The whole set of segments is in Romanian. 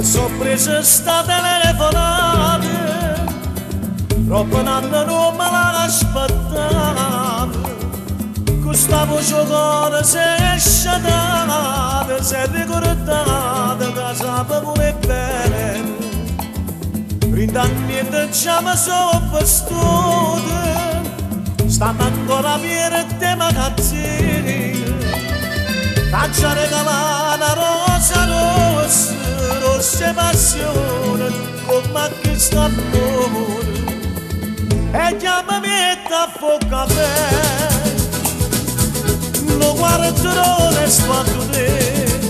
Sono preso sta telefonata, troppo anni non me l'aspettavo. Questa voce cuore si è sciatata, si è ricordata che sapeva pure bene. Print'anni già mi sono vestito, stanno ancora pieni di magazzini. T'ha regalato una rosa rossa, rossa passione, come questo amore. E chiamami e t'affo caffè, non guarderò l'esquadro te,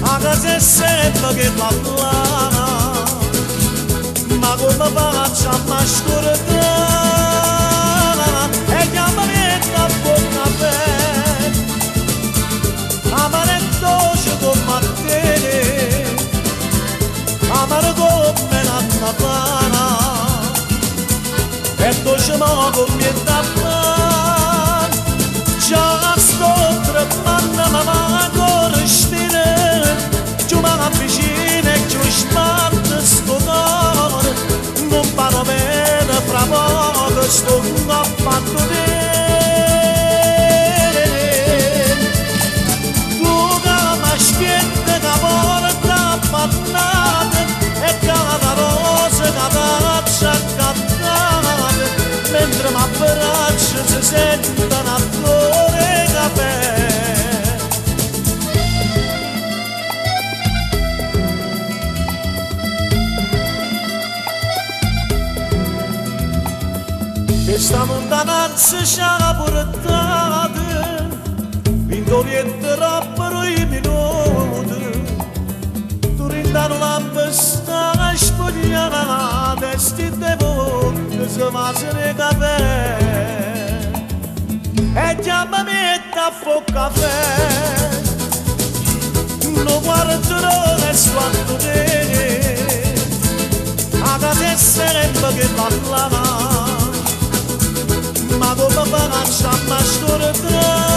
a casa è sempre che parla, ma come faccio a mascordare? E chiamami e t'affo caffè, amare dolce come te, amare come la tapana, e dolce ma come tapana. Già sto tremando ma ancora stile, giù ma vicino e giù sparte sto cuore, non parlo bene fra poco sto affatto te. Spiette che porta appannate e cada rosa che faccia accattate, mentre mi abbraccia si sentono a flore caffè. Questa lontananza ci ha portato Vindoliette rappero i minuti, tu rindano la besta spogliata e sti devote si facciano il caffè. E chiamami e t'affo caffè, non guarderò l'esquadro te, a casa è sempre che parlava, ma come faccio a mascordare?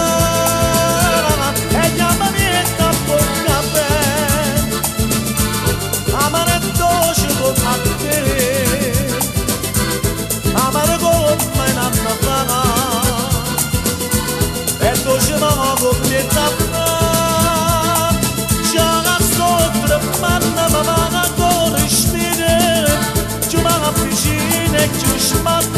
E chiamami e t'affo caffè, amare dolce come te, amare come una tapana, e dolce ma come tapana. Già la sto tremando ma ancora stile, giù ma vicino e giù smatta.